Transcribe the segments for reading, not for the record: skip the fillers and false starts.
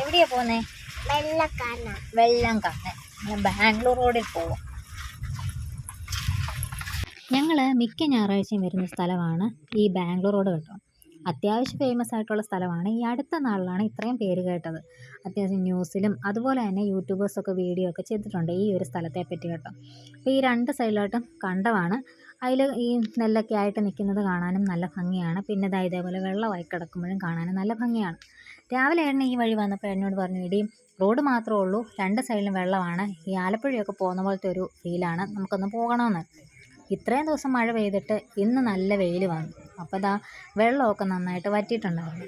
എവിടെയാ പോകുന്നേ? വെള്ളം കാണാൻ ബാംഗ്ലൂർ റോഡിൽ പോവാം. ഞങ്ങൾ മിക്ക ഞായറാഴ്ചയും വരുന്ന സ്ഥലമാണ് ഈ ബാംഗ്ലൂർ റോഡ് കേട്ടോ. അത്യാവശ്യം ഫേമസ് ആയിട്ടുള്ള സ്ഥലമാണ്. ഈ അടുത്ത നാളിലാണ് ഇത്രയും പേര് കേട്ടത്. അത്യാവശ്യം ന്യൂസിലും അതുപോലെ തന്നെ യൂട്യൂബേഴ്സൊക്കെ വീഡിയോ ഒക്കെ ചെയ്തിട്ടുണ്ട് ഈ ഒരു സ്ഥലത്തെ പറ്റി കേട്ടോ. അപ്പോൾ ഈ രണ്ട് സൈഡിലായിട്ടും കണ്ടമാണ്. അതിൽ ഈ നെല്ലൊക്കെ ആയിട്ട് നിൽക്കുന്നത് കാണാനും നല്ല ഭംഗിയാണ്. പിന്നെ ഇതേപോലെ വെള്ളമായി കിടക്കുമ്പോഴും കാണാനും നല്ല ഭംഗിയാണ്. രാവിലെ ഏട്ടൻ ഈ വഴി വന്നപ്പോൾ എന്നോട് പറഞ്ഞു, ഇടിയും റോഡ് മാത്രമേ ഉള്ളൂ, രണ്ട് സൈഡിലും വെള്ളമാണ്, ഈ ആലപ്പുഴയൊക്കെ പോകുന്ന പോലത്തെ ഒരു ഫീലാണ്, നമുക്കൊന്ന് പോകണമെന്ന്. ഇത്രയും ദിവസം മഴ പെയ്തിട്ട് ഇന്ന് നല്ല വെയിൽ വന്നു. അപ്പോൾ വെള്ളമൊക്കെ നന്നായിട്ട് വറ്റിയിട്ടുണ്ടായിരുന്നു.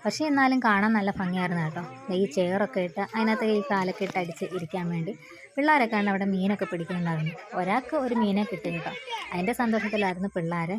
പക്ഷേ എന്നാലും കാണാൻ നല്ല ഭംഗിയായിരുന്നു കേട്ടോ. ഈ ചെയറൊക്കെ ഇട്ട് അതിനകത്ത് ഈ കാലൊക്കെ ഇട്ട് അടിച്ച് ഇരിക്കാൻ വേണ്ടി പിള്ളേരൊക്കെ ആണ് അവിടെ മീനൊക്കെ പിടിക്കുന്നുണ്ടായിരുന്നു. ഒരാൾക്ക് ഒരു മീനെ കിട്ടി കേട്ടോ. അതിൻ്റെ സന്തോഷത്തിലായിരുന്നു പിള്ളേർ.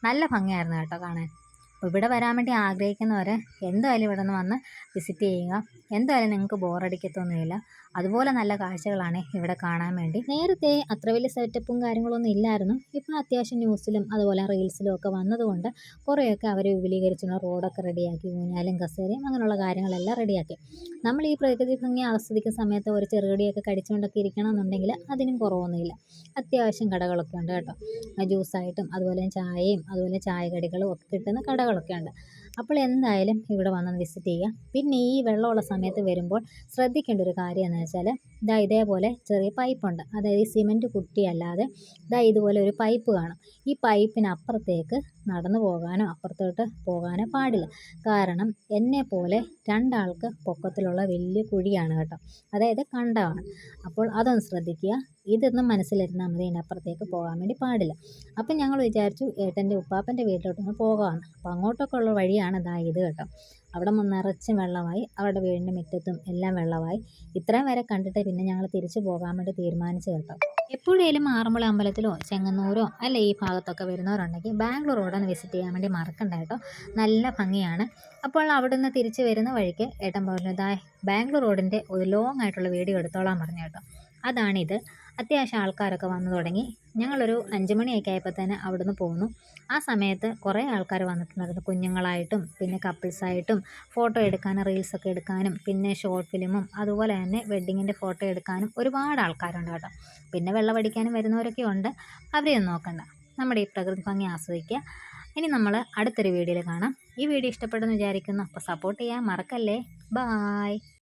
നല്ല ഭംഗിയായിരുന്നു കേട്ടോ കാണാൻ. അപ്പോൾ ഇവിടെ വരാൻ വേണ്ടി ആഗ്രഹിക്കുന്നവർ എന്തായാലും ഇവിടെ നിന്ന് വന്ന് വിസിറ്റ് ചെയ്യുക. എന്തായാലും നിങ്ങൾക്ക് ബോറടിക്കത്തൊന്നുമില്ല. അതുപോലെ നല്ല കാഴ്ചകളാണ് ഇവിടെ കാണാൻ വേണ്ടി. നേരത്തെ അത്ര വലിയ സെറ്റപ്പും കാര്യങ്ങളൊന്നും ഇല്ലായിരുന്നു. ഇപ്പോൾ അത്യാവശ്യം ന്യൂസിലും അതുപോലെ റീൽസിലും ഒക്കെ വന്നതുകൊണ്ട് കുറേയൊക്കെ അവർ വിപുലീകരിച്ചിട്ടുണ്ട്. റോഡൊക്കെ റെഡിയാക്കി, ഊഞ്ഞാലും കസേരയും അങ്ങനെയുള്ള കാര്യങ്ങളെല്ലാം റെഡിയാക്കി. നമ്മൾ ഈ പ്രകൃതി ഭംഗി ആസ്വദിക്കുന്ന സമയത്ത് ഒരു ചെറുകടിയൊക്കെ കടിച്ചുകൊണ്ടൊക്കെ ഇരിക്കണമെന്നുണ്ടെങ്കിൽ അതിനും കുറവൊന്നുമില്ല. അത്യാവശ്യം കടകളൊക്കെ ഉണ്ട് കേട്ടോ. ജ്യൂസായിട്ടും അതുപോലെ ചായയും അതുപോലെ ചായക്കടികളും ഒക്കെ കിട്ടുന്ന കടകളൊക്കെ ഉണ്ട്. അപ്പോൾ എന്തായാലും ഇവിടെ വന്ന് വിസിറ്റ് ചെയ്യുക. പിന്നെ ഈ വെള്ളമുള്ള സമയത്ത് വരുമ്പോൾ ശ്രദ്ധിക്കേണ്ട ഒരു കാര്യം എന്ന് വെച്ചാൽ ഇതേപോലെ ചെറിയ പൈപ്പുണ്ട്. അതായത് ഈ സിമൻറ്റ് കുട്ടിയല്ലാതെ ഇതുപോലെ ഒരു പൈപ്പ് കാണും. ഈ പൈപ്പിനപ്പുറത്തേക്ക് നടന്നു പോകാനോ അപ്പുറത്തോട്ട് പോകാനോ പാടില്ല. കാരണം എന്നെപ്പോലെ രണ്ടാൾക്ക് പൊക്കത്തിലുള്ള വലിയ കുഴിയാണ് കേട്ടോ. അതായത് കണ്ടമാണ്. അപ്പോൾ അതൊന്ന് ശ്രദ്ധിക്കുക. ഇതൊന്നും മനസ്സിലിരുന്നാൽ മതി, ഇതിനപ്പുറത്തേക്ക് പോകാൻ വേണ്ടി പാടില്ല. അപ്പം ഞങ്ങൾ വിചാരിച്ചു ഏട്ടൻ്റെ ഉപ്പാപ്പൻ്റെ വീട്ടിലോട്ടൊന്ന് പോകാമെന്ന്. അപ്പോൾ അങ്ങോട്ടൊക്കെ ഉള്ള വഴിയാണ് ഇത് കേട്ടോ. അവിടെ നിറച്ചും വെള്ളമായി. അവരുടെ വീടിൻ്റെ മുറ്റത്തും എല്ലാം വെള്ളമായി. ഇത്രയും വരെ കണ്ടിട്ട് പിന്നെ ഞങ്ങൾ തിരിച്ചു പോകാൻ വേണ്ടി തീരുമാനിച്ചു കേട്ടോ. എപ്പോഴേലും ആറന്മുള അമ്പലത്തിലോ ചെങ്ങന്നൂരോ അല്ല ഈ ഭാഗത്തൊക്കെ വരുന്നവരുണ്ടെങ്കിൽ ബാംഗ്ലൂർ റോഡൊന്ന് വിസിറ്റ് ചെയ്യാൻ വേണ്ടി മറക്കണ്ട കേട്ടോ. നല്ല ഭംഗിയാണ്. അപ്പോൾ അവിടുന്ന് തിരിച്ച് വരുന്ന വഴിക്ക് ഏട്ടൻ പറഞ്ഞു, ബാംഗ്ലൂർ റോഡിൻ്റെ ഒരു ലോങ് ആയിട്ടുള്ള വീഡിയോ എടുത്തോളാൻ പറഞ്ഞു കേട്ടോ. അതാണിത്. അത്യാവശ്യം ആൾക്കാരൊക്കെ വന്നു തുടങ്ങി. ഞങ്ങളൊരു 5 മണിയൊക്കെ ആയപ്പോൾ തന്നെ അവിടുന്ന് പോന്നു. ആ സമയത്ത് കുറേ ആൾക്കാർ വന്നിട്ടുണ്ടായിരുന്നു. കുഞ്ഞുങ്ങളായിട്ടും പിന്നെ കപ്പിൾസായിട്ടും ഫോട്ടോ എടുക്കാനും റീൽസൊക്കെ എടുക്കാനും പിന്നെ ഷോർട്ട് ഫിലിമും അതുപോലെ തന്നെ വെഡ്ഡിങ്ങിൻ്റെ ഫോട്ടോ എടുക്കാനും ഒരുപാട് ആൾക്കാരുണ്ട് കേട്ടോ. പിന്നെ വെള്ളമടിക്കാനും വരുന്നവരൊക്കെ ഉണ്ട്. അവരെയൊന്നും നോക്കണ്ട. നമ്മുടെ ഈ പ്രകൃതി ഭംഗി ആസ്വദിക്കുക. ഇനി നമ്മൾ അടുത്തൊരു വീഡിയോയിൽ കാണാം. ഈ വീഡിയോ ഇഷ്ടപ്പെടുമെന്ന് വിചാരിക്കുന്നു. അപ്പോൾ സപ്പോർട്ട് ചെയ്യാൻ മറക്കല്ലേ. ബായ്.